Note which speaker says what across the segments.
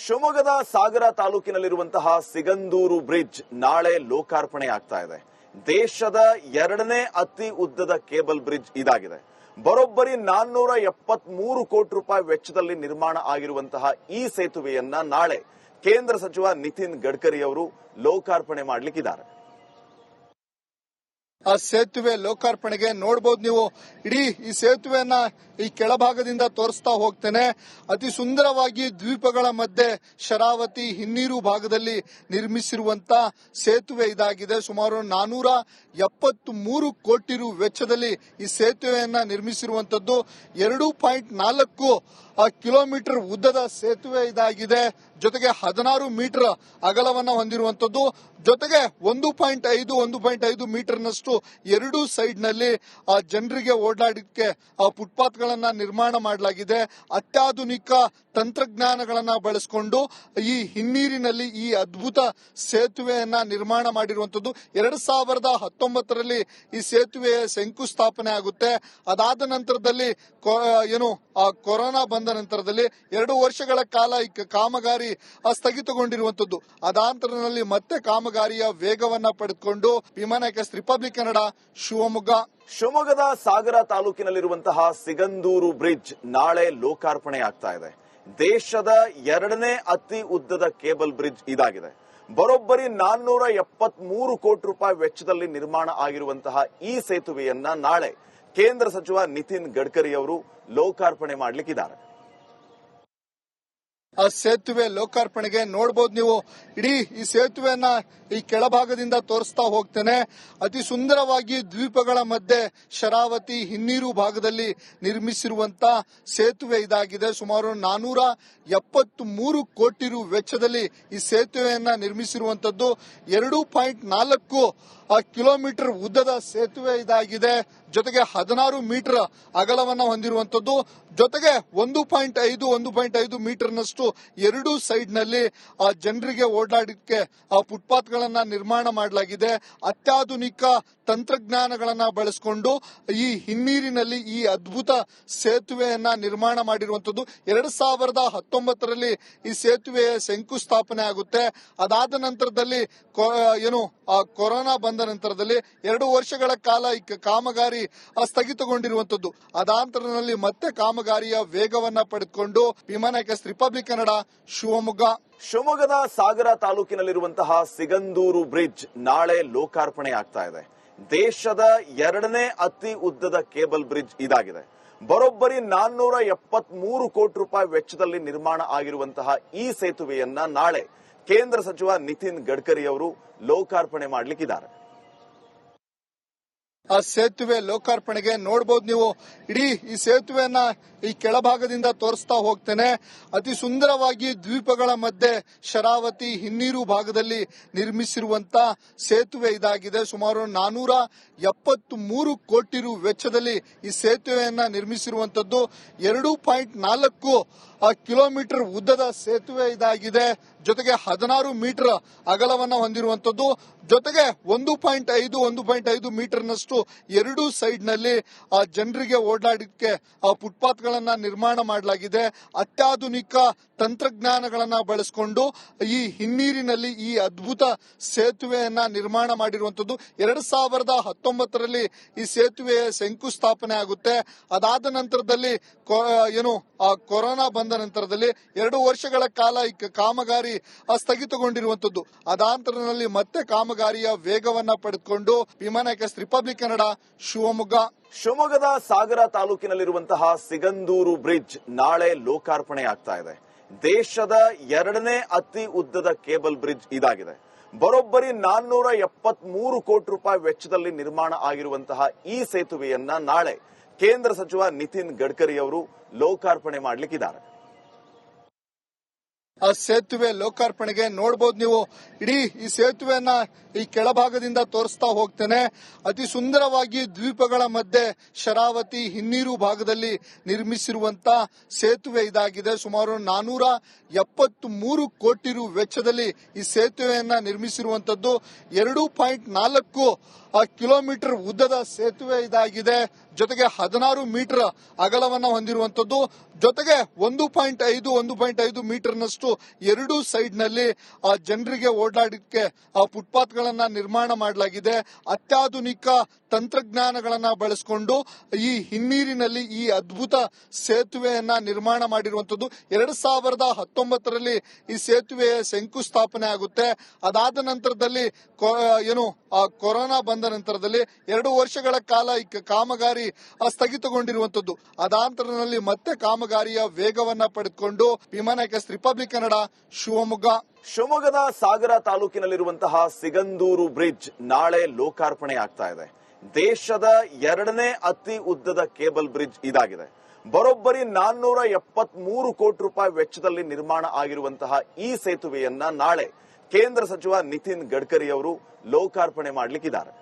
Speaker 1: ಶಿವಮೊಗ್ಗದ ಸಾಗರ ತಾಲೂಕಿನಲ್ಲಿರುವಂತಹ ಸಿಗಂದೂರು ಬ್ರಿಡ್ಜ್ ನಾಳೆ ಲೋಕಾರ್ಪಣೆ ಆಗ್ತಾ ಇದೆ. ದೇಶದ ಎರಡನೇ ಅತಿ ಉದ್ದದ ಕೇಬಲ್ ಬ್ರಿಡ್ಜ್ ಇದಾಗಿದೆ. ಬರೋಬ್ಬರಿ 473 ಕೋಟಿ ರೂಪಾಯಿ ವೆಚ್ಚದಲ್ಲಿ ನಿರ್ಮಾಣ ಆಗಿರುವಂತಹ ಈ ಸೇತುವೆಯನ್ನ ನಾಳೆ ಕೇಂದ್ರ ಸಚಿವ ನಿತಿನ್ ಗಡ್ಕರಿ ಅವರು ಲೋಕಾರ್ಪಣೆ ಮಾಡಲಿಕ್ಕಿದ್ದಾರೆ.
Speaker 2: ಆ ಸೇತುವೆ ಲೋಕಾರ್ಪಣೆಗೆ ನೋಡಬಹುದು ನೀವು. ಇಡೀ ಈ ಸೇತುವೆಯನ್ನ ಈ ಕೆಳಭಾಗದಿಂದ ತೋರಿಸ್ತಾ ಹೋಗ್ತೇನೆ. ಅತಿ ಸುಂದರವಾಗಿ ದ್ವೀಪಗಳ ಮಧ್ಯೆ ಶರಾವತಿ ಹಿನ್ನೀರು ಭಾಗದಲ್ಲಿ ನಿರ್ಮಿಸಿರುವಂತ ಸೇತುವೆ ಇದಾಗಿದೆ. ಸುಮಾರು 473 ಕೋಟಿ ರು ವೆಚ್ಚದಲ್ಲಿ ಈ ಸೇತುವೆಯನ್ನ ನಿರ್ಮಿಸಿರುವಂತದ್ದು. 2.4 ಕಿಲೋಮೀಟರ್ ಉದ್ದದ ಸೇತುವೆ ಇದಾಗಿದೆ. ಜೊತೆಗೆ 16 ಮೀಟರ್ ಅಗಲವನ್ನ ಹೊಂದಿರುವಂತದ್ದು. ಜೊತೆಗೆ 1.5 ಮೀಟರ್ನಷ್ಟು ಎರಡು ಸೈಡ್ ನಲ್ಲಿ ಜನರಿಗೆ ಓಡಾಡಲಿಕ್ಕೆ ಫುಟ್ಪಾತ್ ಗಳನ್ನ ನಿರ್ಮಾಣ ಮಾಡಲಾಗಿದೆ. ಅತ್ಯಾಧುನಿಕ ತಂತ್ರಜ್ಞಾನಗಳನ್ನ ಬಳಸಿಕೊಂಡು ಈ ಹಿನ್ನೀರಿನಲ್ಲಿ ಈ ಅದ್ಭುತ ಸೇತುವೆಯನ್ನ ನಿರ್ಮಾಣ ಮಾಡಿರುವಂತದ್ದು. 2019ರಲ್ಲಿ ಈ ಸೇತುವೆಯ ಶಂಕುಸ್ಥಾಪನೆ ಆಗುತ್ತೆ. ಅದಾದ ನಂತರದಲ್ಲಿ ಕೊರೋನಾ ಬಂದ ನಂತರದಲ್ಲಿ 2 ವರ್ಷಗಳ ಕಾಲ ಈ ಕಾಮಗಾರಿ ಸ್ಥಗಿತಗೊಂಡಿರುವಂತದ್ದು. ಅದಾಂತರದಲ್ಲಿ ಮತ್ತೆ ಕಾಮಗಾರಿಯ ವೇಗವನ್ನ ಪಡೆದುಕೊಂಡು ವಿಮಾನಕ್ಕೆ ರಿಪಬ್ಲಿಕ್ ಕನ್ನಡ
Speaker 1: ಶಿವಮೊಗ್ಗದ ಸಾಗರ ತಾಲೂಕಿನಲ್ಲಿರುವಂತಹ ಸಿಗಂದೂರು ಬ್ರಿಡ್ಜ್ ನಾಳೆ ಲೋಕಾರ್ಪಣೆ ಆಗ್ತಾ ಇದೆ. ದೇಶದ ಎರಡನೇ ಅತಿ ಉದ್ದದ ಕೇಬಲ್ ಬ್ರಿಡ್ಜ್ ಇದಾಗಿದೆ. ಬರೋಬ್ಬರಿ 473 ಕೋಟಿ ರೂಪಾಯಿ ವೆಚ್ಚದಲ್ಲಿ ನಿರ್ಮಾಣ ಆಗಿರುವಂತಹ ಈ ಸೇತುವೆಯನ್ನ ನಾಳೆ ಕೇಂದ್ರ ಸಚಿವ ನಿತಿನ್ ಗಡ್ಕರಿ ಅವರು ಲೋಕಾರ್ಪಣೆ ಮಾಡಲಿಕ್ಕಿದ್ದಾರೆ.
Speaker 2: ಆ ಸೇತುವೆ ಲೋಕಾರ್ಪಣೆಗೆ ನೋಡಬಹುದು ನೀವು. ಇಡೀ ಈ ಸೇತುವೆಯನ್ನ ಈ ಕೆಳಭಾಗದಿಂದ ತೋರಿಸ್ತಾ ಹೋಗ್ತೇನೆ. ಅತಿ ಸುಂದರವಾಗಿ ದ್ವೀಪಗಳ ಮಧ್ಯೆ ಶರಾವತಿ ಹಿನ್ನೀರು ಭಾಗದಲ್ಲಿ ನಿರ್ಮಿಸಿರುವಂತ ಸೇತುವೆ ಇದಾಗಿದೆ. ಸುಮಾರು 473 ಕೋಟಿ ರು ವೆಚ್ಚದಲ್ಲಿ ಈ ಸೇತುವೆಯನ್ನ ನಿರ್ಮಿಸಿರುವಂತದ್ದು. 2.4 ಕಿಲೋಮೀಟರ್ ಉದ್ದದ ಸೇತುವೆ ಇದಾಗಿದೆ. ಜೊತೆಗೆ 16 ಮೀಟರ್ ಅಗಲವನ್ನ ಹೊಂದಿರುವಂತದ್ದು. ಜೊತೆಗೆ 1.5 ಮೀಟರ್ನಷ್ಟು ಎರಡು ಸೈಡ್ ನಲ್ಲಿ ಜನರಿಗೆ ಓಡಾಡಲಿಕ್ಕೆ ಫುಟ್ಪಾತ್ ಗಳನ್ನ ನಿರ್ಮಾಣ ಮಾಡಲಾಗಿದೆ. ಅತ್ಯಾಧುನಿಕ ತಂತ್ರಜ್ಞಾನಗಳನ್ನ ಬಳಸಿಕೊಂಡು ಈ ಹಿನ್ನೀರಿನಲ್ಲಿ ಈ ಅದ್ಭುತ ಸೇತುವೆಯನ್ನ ನಿರ್ಮಾಣ ಮಾಡಿರುವಂತದ್ದು. 2019ರಲ್ಲಿ ಈ ಸೇತುವೆಯ ಶಂಕುಸ್ಥಾಪನೆ ಆಗುತ್ತೆ. ಅದಾದ ನಂತರದಲ್ಲಿ ಕೊರೋನಾ ಬಂದ ನಂತರದಲ್ಲಿ 2 ವರ್ಷಗಳ ಕಾಲ ಈ ಕಾಮಗಾರಿ ಸ್ಥಗಿತಗೊಂಡಿರುವಂತದ್ದು. ಅದಾಂತರದಲ್ಲಿ ಮತ್ತೆ ಕಾಮಗಾರಿಯ ವೇಗವನ್ನ ಪಡೆದುಕೊಂಡು ವಿಮಾನಕ್ಕೆ ರಿಪಬ್ಲಿಕ್ ಕನ್ನಡ
Speaker 1: ಶಿವಮೊಗ್ಗದ ಸಾಗರ ತಾಲೂಕಿನಲ್ಲಿರುವಂತಹ ಸಿಗಂದೂರು ಬ್ರಿಡ್ಜ್ ನಾಳೆ ಲೋಕಾರ್ಪಣೆ ಆಗ್ತಾ ಇದೆ. ದೇಶದ ಎರಡನೇ ಅತಿ ಉದ್ದದ ಕೇಬಲ್ ಬ್ರಿಡ್ಜ್ ಇದಾಗಿದೆ. ಬರೋಬ್ಬರಿ 473 ಕೋಟಿ ರೂಪಾಯಿ ವೆಚ್ಚದಲ್ಲಿ ನಿರ್ಮಾಣ ಆಗಿರುವಂತಹ ಈ ಸೇತುವೆಯನ್ನ ನಾಳೆ ಕೇಂದ್ರ ಸಚಿವ ನಿತಿನ್ ಗಡ್ಕರಿ ಅವರು ಲೋಕಾರ್ಪಣೆ ಮಾಡಲಿಕ್ಕಿದ್ದಾರೆ.
Speaker 2: ಆ ಸೇತುವೆ ಲೋಕಾರ್ಪಣೆಗೆ ನೋಡಬಹುದು ನೀವು. ಇಡೀ ಈ ಸೇತುವೆಯನ್ನ ಈ ಕೆಳಭಾಗದಿಂದ ತೋರಿಸ್ತಾ ಹೋಗ್ತೇನೆ. ಅತಿ ಸುಂದರವಾಗಿ ದ್ವೀಪಗಳ ಮಧ್ಯೆ ಶರಾವತಿ ಹಿನ್ನೀರು ಭಾಗದಲ್ಲಿ ನಿರ್ಮಿಸಿರುವಂತ ಸೇತುವೆ ಇದಾಗಿದೆ. ಸುಮಾರು 473 ಕೋಟಿ ರು ವೆಚ್ಚದಲ್ಲಿ ಈ ಸೇತುವೆಯನ್ನ ನಿರ್ಮಿಸಿರುವಂತದ್ದು. 2.4 ಕಿಲೋಮೀಟರ್ ಉದ್ದದ ಸೇತುವೆ ಇದಾಗಿದೆ. ಜೊತೆಗೆ 16 ಮೀಟರ್ ಅಗಲವನ್ನ ಹೊಂದಿರುವಂತದ್ದು. ಜೊತೆಗೆ 1.5 ಮೀಟರ್ನಷ್ಟು ಎರಡು ಸೈಡ್ ನಲ್ಲಿ ಜನರಿಗೆ ಓಡಾಡಲಿಕ್ಕೆ ಫುಟ್ಪಾತ್ ಗಳನ್ನ ನಿರ್ಮಾಣ ಮಾಡಲಾಗಿದೆ. ಅತ್ಯಾಧುನಿಕ ತಂತ್ರಜ್ಞಾನಗಳನ್ನ ಬಳಸಿಕೊಂಡು ಈ ಹಿನ್ನೀರಿನಲ್ಲಿ ಈ ಅದ್ಭುತ ಸೇತುವೆಯನ್ನ ನಿರ್ಮಾಣ ಮಾಡಿರುವಂತದ್ದು. 2019ರಲ್ಲಿ ಈ ಸೇತುವೆಯ ಶಂಕುಸ್ಥಾಪನೆ ಆಗುತ್ತೆ. ಅದಾದ ನಂತರದಲ್ಲಿ ಕೊರೋನಾ ಬಂದ ನಂತರದಲ್ಲಿ 2 ವರ್ಷಗಳ ಕಾಲ ಈ ಕಾಮಗಾರಿ ಸ್ಥಗಿತಗೊಂಡಿರುವಂತದ್ದು. ಅದಾಂತರದಲ್ಲಿ ಮತ್ತೆ ಕಾಮಗಾರಿಯ ವೇಗವನ್ನ ಪಡೆದುಕೊಂಡು ವಿಮಾನಕ್ಕೆ ರಿಪಬ್ಲಿಕ್ ಕನ್ನಡ
Speaker 1: ಶಿವಮೊಗ್ಗದ ಸಾಗರ ತಾಲೂಕಿನಲ್ಲಿರುವಂತಹ ಸಿಗಂದೂರು ಬ್ರಿಡ್ಜ್ ನಾಳೆ ಲೋಕಾರ್ಪಣೆ ಆಗ್ತಾ ಇದೆ. ದೇಶದ ಎರಡನೇ ಅತಿ ಉದ್ದದ ಕೇಬಲ್ ಬ್ರಿಡ್ಜ್ ಇದಾಗಿದೆ. ಬರೋಬ್ಬರಿ 473 ಕೋಟಿ ರೂಪಾಯಿ ವೆಚ್ಚದಲ್ಲಿ ನಿರ್ಮಾಣ ಆಗಿರುವಂತಹ ಈ ಸೇತುವೆಯನ್ನ ನಾಳೆ ಕೇಂದ್ರ ಸಚಿವ ನಿತಿನ್ ಗಡ್ಕರಿ ಅವರು ಲೋಕಾರ್ಪಣೆ ಮಾಡಲಿಕ್ಕಿದ್ದಾರೆ.
Speaker 2: ಆ ಸೇತುವೆ ಲೋಕಾರ್ಪಣೆಗೆ ನೋಡಬಹುದು ನೀವು. ಇಡೀ ಈ ಸೇತುವೆಯನ್ನ ಈ ಕೆಳಭಾಗದಿಂದ ತೋರಿಸ್ತಾ ಹೋಗ್ತೇನೆ. ಅತಿ ಸುಂದರವಾಗಿ ದ್ವೀಪಗಳ ಮಧ್ಯೆ ಶರಾವತಿ ಹಿನ್ನೀರು ಭಾಗದಲ್ಲಿ ನಿರ್ಮಿಸಿರುವಂತ ಸೇತುವೆ ಇದಾಗಿದೆ. ಸುಮಾರು 473 ಕೋಟಿ ರು ವೆಚ್ಚದಲ್ಲಿ ಈ ಸೇತುವೆಯನ್ನ ನಿರ್ಮಿಸಿರುವಂತದ್ದು. 2.4 ಕಿಲೋಮೀಟರ್ ಉದ್ದದ ಸೇತುವೆ ಇದಾಗಿದೆ. ಜೊತೆಗೆ 16 ಮೀಟರ್ ಅಗಲವನ್ನ ಹೊಂದಿರುವಂತದ್ದು. ಜೊತೆಗೆ 1.5 ಮೀಟರ್ನಷ್ಟು ಎರಡೂ ಸೈಡ್ ನಲ್ಲಿ ಜನರಿಗೆ ಓಡಾಡಲಿಕ್ಕೆ ಫುಟ್ಪಾತ್ ಗಳನ್ನ ನಿರ್ಮಾಣ ಮಾಡಲಾಗಿದೆ. ಅತ್ಯಾಧುನಿಕ ತಂತ್ರಜ್ಞಾನಗಳನ್ನ ಬಳಸಿಕೊಂಡು ಈ ಹಿನ್ನೀರಿನಲ್ಲಿ ಈ ಅದ್ಭುತ ಸೇತುವೆಯನ್ನ ನಿರ್ಮಾಣ ಮಾಡಿರುವಂತದ್ದು. 2019ರಲ್ಲಿ ಈ ಸೇತುವೆಯ ಶಂಕುಸ್ಥಾಪನೆ ಆಗುತ್ತೆ. ಅದಾದ ನಂತರದಲ್ಲಿ ಕೊರೋನಾ ಬಂದ ನಂತರದಲ್ಲಿ 2 ವರ್ಷಗಳ ಕಾಲ ಈ ಕಾಮಗಾರಿ ಸ್ಥಗಿತಗೊಂಡಿರುವಂತದ್ದು. ಅದಾಂತರದಲ್ಲಿ ಮತ್ತೆ ಕಾಮಗಾರಿಯ ವೇಗವನ್ನ ಪಡೆದುಕೊಂಡು ವಿಮಾನಕ್ಕೆ ರಿಪಬ್ಲಿಕ್ ಕನ್ನಡ,
Speaker 1: ಶಿವಮೊಗ್ಗದ ಸಾಗರ ತಾಲೂಕಿನಲ್ಲಿರುವಂತಹ ಸಿಗಂದೂರು ಬ್ರಿಡ್ಜ್ ನಾಳೆ ಲೋಕಾರ್ಪಣೆ ಆಗ್ತಾ ಇದೆ. ದೇಶದ 2ನೇ ಅತಿ ಉದ್ದದ ಕೇಬಲ್ ಬ್ರಿಡ್ಜ್ ಇದಾಗಿದೆ. ಬರೋಬ್ಬರಿ 473 ಕೋಟಿ ರೂಪಾಯಿ ವೆಚ್ಚದಲ್ಲಿ ನಿರ್ಮಾಣ ಆಗಿರುವಂತಹ ಈ ಸೇತುವೆಯನ್ನ ನಾಳೆ ಕೇಂದ್ರ ಸಚಿವ ನಿತಿನ್ ಗಡ್ಕರಿ ಅವರು ಲೋಕಾರ್ಪಣೆ ಮಾಡಲಿಕ್ಕಿದ್ದಾರೆ.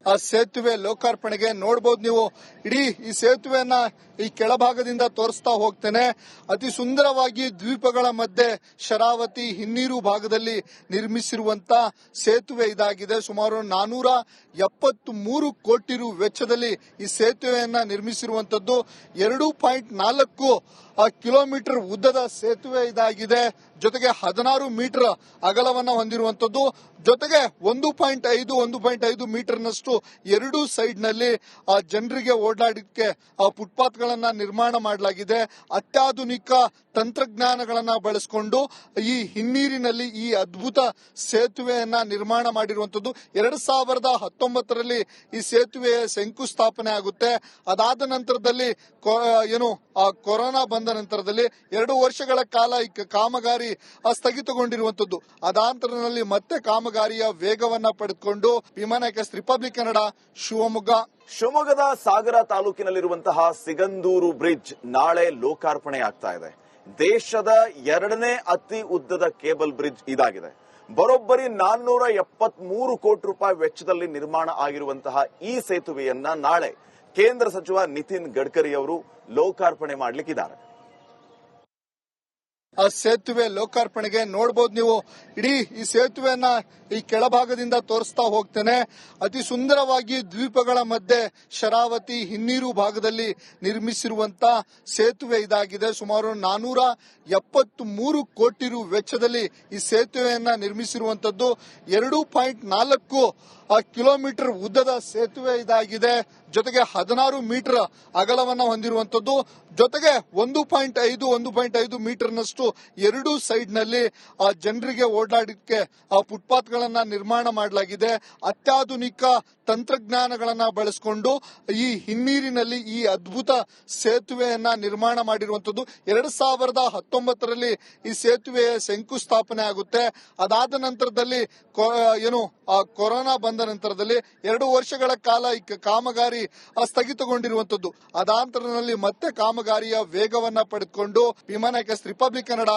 Speaker 2: ಆ ಸೇತುವೆ ಲೋಕಾರ್ಪಣೆಗೆ ನೋಡಬಹುದು ನೀವು. ಇಡೀ ಈ ಸೇತುವೆಯನ್ನ ಈ ಕೆಳಭಾಗದಿಂದ ತೋರಿಸ್ತಾ ಹೋಗ್ತೇನೆ. ಅತಿ ಸುಂದರವಾಗಿ ದ್ವೀಪಗಳ ಮಧ್ಯೆ ಶರಾವತಿ ಹಿನ್ನೀರು ಭಾಗದಲ್ಲಿ ನಿರ್ಮಿಸಿರುವಂತ ಸೇತುವೆ ಇದಾಗಿದೆ. ಸುಮಾರು 473 ಕೋಟಿ ರು ವೆಚ್ಚದಲ್ಲಿ ಈ ಸೇತುವೆಯನ್ನ ನಿರ್ಮಿಸಿರುವಂತದ್ದು. 2.4 ಕಿಲೋಮೀಟರ್ ಉದ್ದದ ಸೇತುವೆ ಇದಾಗಿದೆ. ಜೊತೆಗೆ 16 ಮೀಟರ್ ಅಗಲವನ್ನ ಹೊಂದಿರುವಂತದ್ದು. ಜೊತೆಗೆ 1.5 ಮೀಟರ್ನಷ್ಟು ಎರಡೂ ಸೈಡ್ ನಲ್ಲಿ ಜನರಿಗೆ ಓಡಾಡಲಿಕ್ಕೆ ಫುಟ್ಪಾತ್ ಗಳನ್ನ ನಿರ್ಮಾಣ ಮಾಡಲಾಗಿದೆ. ಅತ್ಯಾಧುನಿಕ ತಂತ್ರಜ್ಞಾನಗಳನ್ನ ಬಳಸಿಕೊಂಡು ಈ ಹಿನ್ನೀರಿನಲ್ಲಿ ಈ ಅದ್ಭುತ ಸೇತುವೆಯನ್ನ ನಿರ್ಮಾಣ ಮಾಡಿರುವಂತದ್ದು. 2019ರಲ್ಲಿ ಈ ಸೇತುವೆಯ ಶಂಕುಸ್ಥಾಪನೆ ಆಗುತ್ತೆ. ಅದಾದ ನಂತರದಲ್ಲಿ ಕೊರೋನಾ ಬಂದ ನಂತರದಲ್ಲಿ 2 ವರ್ಷಗಳ ಕಾಲ ಈ ಕಾಮಗಾರಿ ಸ್ಥಗಿತಗೊಂಡಿರುವಂತದ್ದು. ಅದಾಂತರದಲ್ಲಿ ಮತ್ತೆ ಕಾಮಗಾರಿಯ ವೇಗವನ್ನ ಪಡೆದುಕೊಂಡು ವಿಮಾನಕ್ಕೆ ರಿಪಬ್ಲಿಕ್ ಕನ್ನಡ,
Speaker 1: ಶಿವಮೊಗ್ಗದ ಸಾಗರ ತಾಲೂಕಿನಲ್ಲಿರುವಂತಹ ಸಿಗಂದೂರು ಬ್ರಿಡ್ಜ್ ನಾಳೆ ಲೋಕಾರ್ಪಣೆ ಆಗ್ತಾ ಇದೆ. ದೇಶದ 2ನೇ ಅತಿ ಉದ್ದದ ಕೇಬಲ್ ಬ್ರಿಡ್ಜ್ ಇದಾಗಿದೆ. ಬರೋಬ್ಬರಿ 473 ಕೋಟಿ ರೂಪಾಯಿ ವೆಚ್ಚದಲ್ಲಿ ನಿರ್ಮಾಣ ಆಗಿರುವಂತಹ ಈ ಸೇತುವೆಯನ್ನ ನಾಳೆ ಕೇಂದ್ರ ಸಚಿವ ನಿತಿನ್ ಗಡ್ಕರಿ ಅವರು ಲೋಕಾರ್ಪಣೆ ಮಾಡಲಿಕ್ಕಿದ್ದಾರೆ.
Speaker 2: ಆ ಸೇತುವೆ ಲೋಕಾರ್ಪಣೆಗೆ ನೋಡಬಹುದು ನೀವು. ಇಡೀ ಈ ಸೇತುವೆಯನ್ನ ಈ ಕೆಳಭಾಗದಿಂದ ತೋರಿಸ್ತಾ ಹೋಗ್ತೇನೆ. ಅತಿ ಸುಂದರವಾಗಿ ದ್ವೀಪಗಳ ಮಧ್ಯೆ ಶರಾವತಿ ಹಿನ್ನೀರು ಭಾಗದಲ್ಲಿ ನಿರ್ಮಿಸಿರುವಂತ ಸೇತುವೆ ಇದಾಗಿದೆ. ಸುಮಾರು 473 ಕೋಟಿ ರು ವೆಚ್ಚದಲ್ಲಿ ಈ ಸೇತುವೆಯನ್ನ ನಿರ್ಮಿಸಿರುವಂತದ್ದು. 2.4 ಕಿಲೋಮೀಟರ್ ಉದ್ದದ ಸೇತುವೆ ಇದಾಗಿದೆ. ಜೊತೆಗೆ 16 ಮೀಟರ್ ಅಗಲವನ್ನ ಹೊಂದಿರುವಂತದ್ದು. ಜೊತೆಗೆ 1.5 ಮೀಟರ್ನಷ್ಟು ಎರಡೂ ಸೈಡ್ ನಲ್ಲಿ ಜನರಿಗೆ ಓಡಾಡಲಿಕ್ಕೆ ಫುಟ್ಪಾತ್ ಗಳನ್ನ ನಿರ್ಮಾಣ ಮಾಡಲಾಗಿದೆ. ಅತ್ಯಾಧುನಿಕ ತಂತ್ರಜ್ಞಾನಗಳನ್ನ ಬಳಸಿಕೊಂಡು ಈ ಹಿನ್ನೀರಿನಲ್ಲಿ ಈ ಅದ್ಭುತ ಸೇತುವೆಯನ್ನ ನಿರ್ಮಾಣ ಮಾಡಿರುವಂತದ್ದು. 2019ರಲ್ಲಿ ಈ ಸೇತುವೆಯ ಶಂಕುಸ್ಥಾಪನೆ ಆಗುತ್ತೆ. ಅದಾದ ನಂತರದಲ್ಲಿ ಕೊರೋನಾ ಬಂದ ನಂತರದಲ್ಲಿ 2 ವರ್ಷಗಳ ಕಾಲ ಈ ಕಾಮಗಾರಿ ಸ್ಥಗಿತಗೊಂಡಿರುವಂತದ್ದು. ಅದಾಂತರದಲ್ಲಿ ಮತ್ತೆ ಕಾಮಗಾರಿಯ ವೇಗವನ್ನ ಪಡೆದುಕೊಂಡು ವಿಮಾನಕ್ಕೆ ರಿಪಬ್ಲಿಕ್ ಕನ್ನಡ,